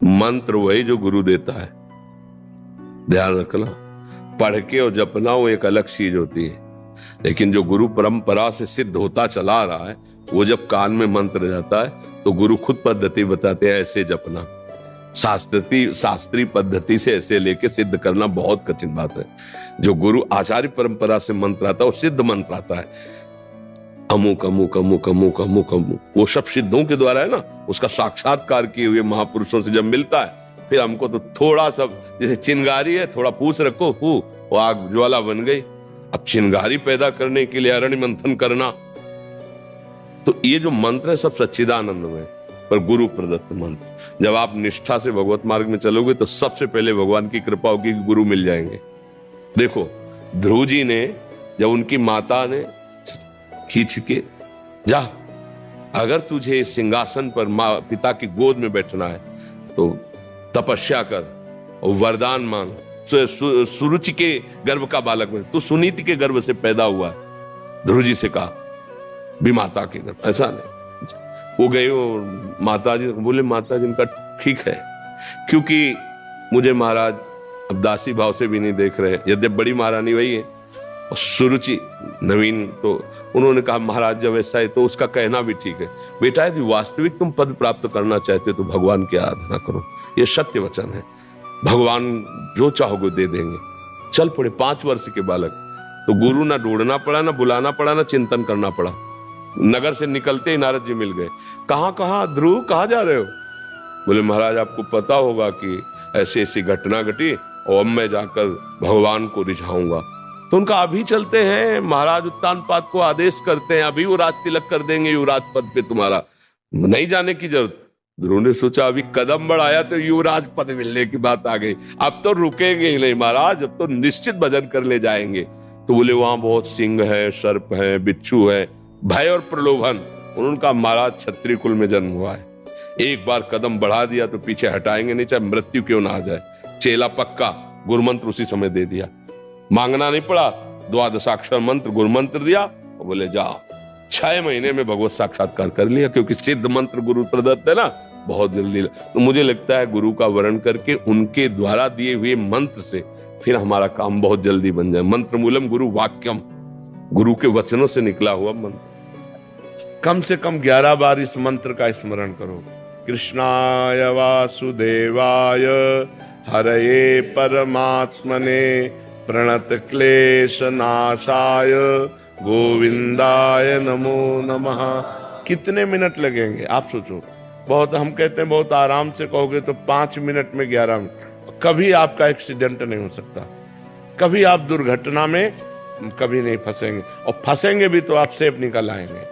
मंत्र वही जो गुरु देता है, ध्यान रखना। पढ़ के और जपना वो एक अलग चीज होती है, लेकिन जो गुरु परंपरा से सिद्ध होता चला रहा है, वो जब कान में मंत्र जाता है तो गुरु खुद पद्धति बताते हैं, ऐसे जपना। शास्त्रीय पद्धति से ऐसे लेके सिद्ध करना बहुत कठिन बात है। जो गुरु आचार्य परंपरा से मंत्र आता है वो सिद्ध मंत्र आता है, अमुक अमुक अमुक अमुक अमुक अमुक, वो सब सिद्धों के द्वारा है ना। उसका साक्षात्कार किए हुए महापुरुषों से जब मिलता है, फिर हमको तो थोड़ा सा, जैसे चिंगारी है, थोड़ा पूछ रखो, वो आग ज्वाला बन गई। अब चिंगारी पैदा करने के लिए अरण्य मंथन करना, तो ये जो मंत्र है सब सच्चिदानंद में, पर गुरु प्रदत्त मंत्र। जब आप निष्ठा से भगवत मार्ग में चलोगे तो सबसे पहले भगवान की कृपा होगी कि गुरु मिल जाएंगे। देखो ध्रुव जी ने, जब उनकी माता ने खींच के, जा अगर तुझे सिंहासन पर माँ पिता की गोद में बैठना है तो तपस्या कर और वरदान मांग, सुरुचि के गर्भ का बालक में, तू सुनीति के गर्भ से पैदा हुआ है, ध्रुव जी से कहा, भी माता के गर्भ। ऐसा नहीं, वो गए और माता जी बोले, माता जी इनका ठीक है, क्योंकि मुझे महाराज अब दासी भाव से भी नहीं देख रहे, यद्यप बड़ी महारानी वही है और सुरुचि नवीन। तो उन्होंने कहा महाराज जब ऐसा है तो उसका कहना भी ठीक है, बेटा यदि वास्तविक तुम पद प्राप्त करना चाहते हो तो भगवान की आराधना करो, ये सत्य वचन है, भगवान जो चाहोगे दे देंगे। चल पड़े 5 वर्ष के बालक, तो गुरु ना ढूंढना पड़ा, ना बुलाना पड़ा, ना चिंतन करना पड़ा। नगर से निकलते ही नारद जी मिल गए। कहाँ ध्रुव, कहाँ जा रहे हो? बोले महाराज आपको पता होगा कि ऐसी ऐसी घटना घटी और अब मैं जाकर भगवान को रिझाऊंगा। तो उनका अभी चलते हैं, महाराज उत्तानपाद को आदेश करते हैं, अभी वो राज तिलक कर देंगे युवराज पद पे, तुम्हारा नहीं जाने की जरूरत। ध्रुव ने सोचा अभी कदम बढ़ाया तो युवराज पद मिलने की बात आ गई, अब तो रुकेंगे ही नहीं महाराज, अब तो निश्चित भजन कर ले जाएंगे। तो बोले वहां बहुत सिंह है, सर्प है, बिच्छू है, भय और प्रलोभन। उन्होंने कहा महाराज क्षत्रिय कुल में जन्म हुआ है, एक बार कदम बढ़ा दिया तो पीछे हटाएंगे नहीं, चाहे मृत्यु क्यों ना आ जाए। चेला पक्का, गुरुमंत्र उसी समय दे दिया, मांगना नहीं पड़ा, 12 मंत्र गुरुमंत्र दिया और बोले जाओ। 6 महीने में भगवत साक्षात्कार कर लिया, क्योंकि सिद्ध मंत्र गुरु प्रदत्त है ना, बहुत जल्दी। तो मुझे लगता है गुरु का वर्ण करके उनके द्वारा दिए हुए मंत्र से फिर हमारा काम बहुत जल्दी बन जाए। मंत्र मूलम गुरु वाक्यम, गुरु के वचनों से निकला हुआ मंत्र। कम से कम 11 बार इस मंत्र का स्मरण करो। कृष्णाय वासुदेवाय हरये परमात्मने प्रणत क्लेश नाशाय गोविंदाय नमो नमः। कितने मिनट लगेंगे आप सोचो। बहुत, हम कहते हैं बहुत आराम से कहोगे तो 5 मिनट में 11 मिनट। कभी आपका एक्सीडेंट नहीं हो सकता, कभी आप दुर्घटना में कभी नहीं फंसेंगे, और फंसेंगे भी तो आप सेफ निकल आएंगे।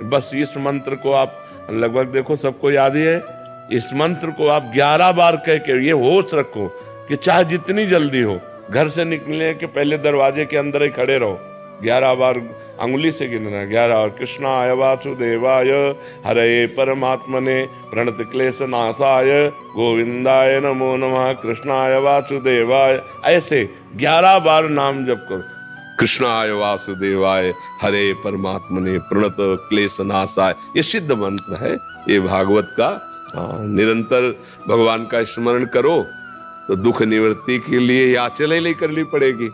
बस इस मंत्र को आप लगभग देखो सबको याद ही है, इस मंत्र को आप 11 बार कह के ये होश रखो कि चाहे जितनी जल्दी हो, घर से निकलने के पहले दरवाजे के अंदर ही खड़े रहो। 11 बार अंगुली से गिनना, 11 बार। कृष्णाय वासुदेवाय हरये परमात्मने प्रणत क्लेश नाशाय गोविंदाय नमो नमः। कृष्णाय वासुदेवाय, ऐसे 11 बार नाम जप करो। कृष्णाय वासुदेवाय हरे परमात्मने प्रणत क्लेश नाशाय, ये सिद्ध मंत्र है, ये भागवत का। निरंतर भगवान का स्मरण करो तो दुख निवृत्ति के ये याचना ही करनी पड़ेगी।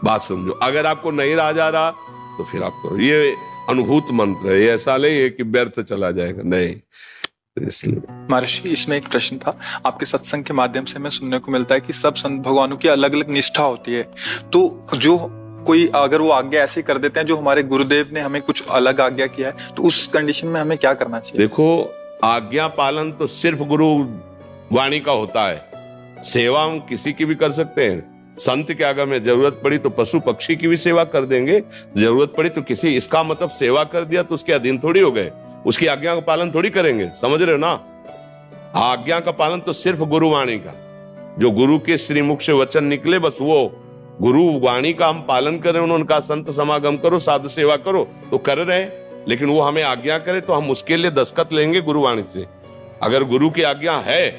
बात समझो। अगर आपको नहीं रहा जा रहा तो फिर आपको ये अनुभूत मंत्र है, ये ऐसा नहीं है कि व्यर्थ चला जाएगा, नहीं। इसलिए महर्षि इसमें एक प्रश्न था, आपके सत्संग के माध्यम से हमें सुनने को मिलता है कि सब संत भगवानों की अलग अलग निष्ठा होती है, तो जो कोई अगर वो आज्ञा ऐसे कर देते हैं जो हमारे गुरुदेव ने हमें कुछ अलग आज्ञा किया है, तो उस कंडीशन में हमें क्या करना चाहिए? देखो आज्ञा पालन तो सिर्फ गुरु वाणी का होता है, सेवा हम किसी की भी कर सकते हैं। संत के आगे में जरूरत पड़ी तो पशु पक्षी की भी सेवा कर देंगे, जरूरत पड़ी तो किसी, इसका मतलब सेवा कर दिया तो उसके अधीन थोड़ी हो गए, उसकी आज्ञा का पालन थोड़ी करेंगे, समझ रहे हो ना। आज्ञा का पालन तो सिर्फ गुरु वाणी का, जो गुरु के श्रीमुख से वचन निकले बस वो गुरु वाणी का हम पालन करें। उनका संत समागम करो, साधु सेवा करो तो कर रहे, लेकिन वो हमें आज्ञा करे तो हम उसके लिए दस्तखत लेंगे गुरुवाणी से। अगर गुरु की आज्ञा है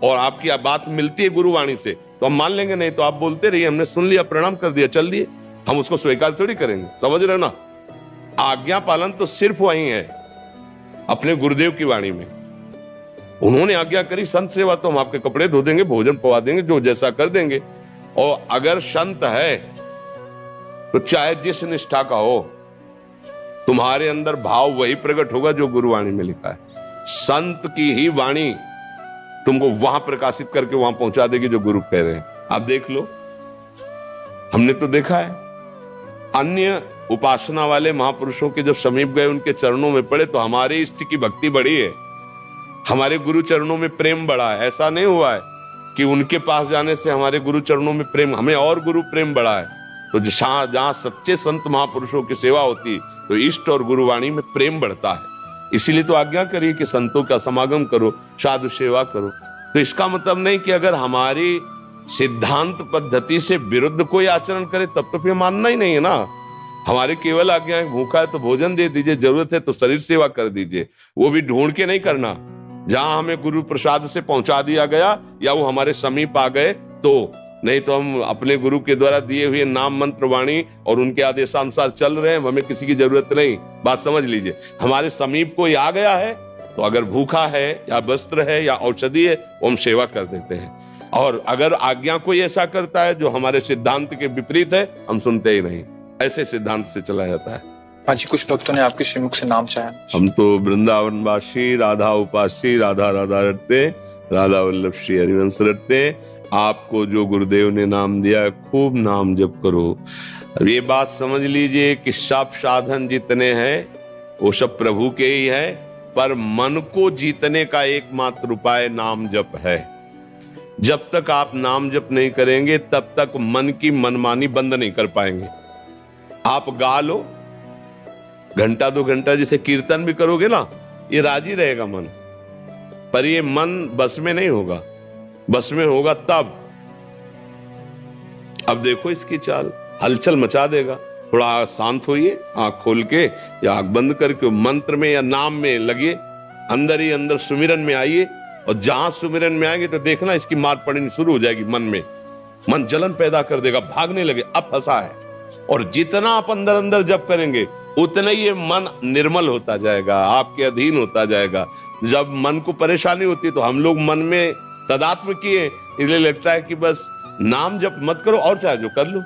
और आपकी बात मिलती है गुरुवाणी से तो हम मान लेंगे, नहीं तो आप बोलते रहिए, हमने सुन लिया, प्रणाम कर दिया, चल दिए, हम उसको स्वीकार थोड़ी करेंगे, समझ रहे हो ना। आज्ञा पालन तो सिर्फ वही है अपने गुरुदेव की वाणी में। उन्होंने आज्ञा करी संत सेवा, तो हम आपके कपड़े धो देंगे, भोजन पवा देंगे, जो जैसा कर देंगे। और अगर संत है तो चाहे जिस निष्ठा का हो, तुम्हारे अंदर भाव वही प्रकट होगा जो गुरुवाणी में लिखा है। संत की ही वाणी तुमको वहां प्रकाशित करके वहां पहुंचा देगी जो गुरु कह रहे हैं। आप देख लो, हमने तो देखा है अन्य उपासना वाले महापुरुषों के जब समीप गए, उनके चरणों में पड़े, तो हमारे इष्ट की भक्ति बढ़ी है, हमारे गुरु चरणों में प्रेम बढ़ा है। ऐसा नहीं हुआ है कि उनके पास जाने से हमारे गुरु चरणों में प्रेम, हमें और गुरु प्रेम बढ़ा है। तो जहां सच्चे संत महापुरुषों की सेवा होती तो इष्ट और गुरुवाणी में प्रेम बढ़ता है। इसीलिए तो आज्ञा करिए कि संतों का समागम करो, साधु सेवा करो। तो इसका मतलब नहीं कि अगर हमारी सिद्धांत पद्धति से विरुद्ध कोई आचरण करे तब तो फिर मानना ही नहीं है ना। हमारे केवल आज्ञा है, भूखा है तो भोजन दे दीजिए, जरूरत है तो शरीर सेवा कर दीजिए, वो भी ढूंढ के नहीं करना। जहां हमें गुरु प्रसाद से पहुंचा दिया गया या वो हमारे समीप आ गए तो, नहीं तो हम अपने गुरु के द्वारा दिए हुए नाम मंत्र वाणी और उनके आदेशानुसार चल रहे हैं, हमें किसी की जरूरत नहीं। बात समझ लीजिए, हमारे समीप कोई आ गया है तो अगर भूखा है या वस्त्र है या औषधि है, वो हम सेवा कर देते हैं। और अगर आज्ञा कोई ऐसा करता है जो हमारे सिद्धांत के विपरीत है, हम सुनते ही नहीं। ऐसे सिद्धांत से चला जाता है। हाँ जी, कुछ भक्तों ने आपके श्रीमुख से नाम चाहा। हम तो वृंदावनवासी, राधा उपासी, राधा राधा रटते, राधा वल्लभ श्री हरिवंश रटते। आपको जो गुरुदेव ने नाम दिया है, खूब नाम जप करो। अब ये बात समझ लीजिए कि सब साधन जितने हैं वो सब प्रभु के ही है, पर मन को जीतने का एकमात्र उपाय नाम जप है। जब तक आप नाम जप नहीं करेंगे तब तक मन की मनमानी बंद नहीं कर पाएंगे। आप गा लो घंटा 2 घंटा, जैसे कीर्तन भी करोगे ना, ये राजी रहेगा मन, पर ये मन बस में नहीं होगा। बस में होगा तब। अब देखो इसकी चाल, हलचल मचा देगा। थोड़ा शांत होइए, आंख खोल के या आंख बंद करके मंत्र में या नाम में लगिए, अंदर ही अंदर सुमिरन में आइए। और जहां सुमिरन में आएंगे तो देखना इसकी मार पड़नी शुरू हो जाएगी मन में। मन जलन पैदा कर देगा, भागने लगे, अब फंसा है। और जितना आप अंदर अंदर जप करेंगे उतना ही ये मन निर्मल होता जाएगा, आपके अधीन होता जाएगा। जब मन को परेशानी होती है तो हम लोग मन में तदात्म किए, इसलिए लगता है कि बस नाम जप मत करो, और चाहे जो कर लो।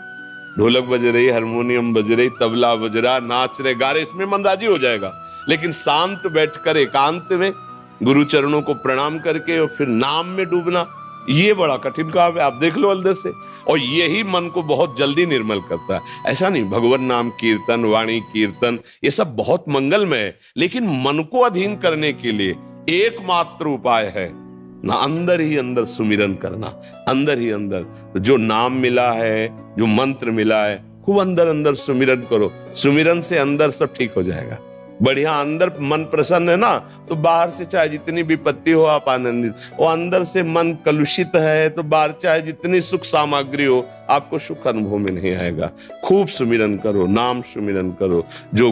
ढोलक बज रही, हारमोनियम बज रही, तबला बज रहा, नाच रहे, गा रहे, इसमें मन राजी हो जाएगा। लेकिन शांत बैठकर एकांत में गुरु चरणों को प्रणाम करके और फिर नाम में डूबना, ये बड़ा कठिन काम है। आप देख लो अंदर से, और यही मन को बहुत जल्दी निर्मल करता है। ऐसा नहीं, भगवान नाम कीर्तन, वाणी कीर्तन, ये सब बहुत मंगलमय है, लेकिन मन को अधीन करने के लिए एकमात्र उपाय है ना, अंदर ही अंदर सुमिरन करना। अंदर ही अंदर जो नाम मिला है, जो मंत्र मिला है, खूब अंदर अंदर सुमिरन करो। सुमिरन से अंदर सब ठीक हो जाएगा। बढ़िया अंदर मन प्रसन्न है ना, तो बाहर से चाहे जितनी विपत्ति हो आप आनंदित। और अंदर से मन कलुषित है तो बाहर चाहे जितनी सुख सामग्री हो, आपको सुख अनुभव में नहीं आएगा। खूब सुमिरन करो, नाम सुमिरन करो। जो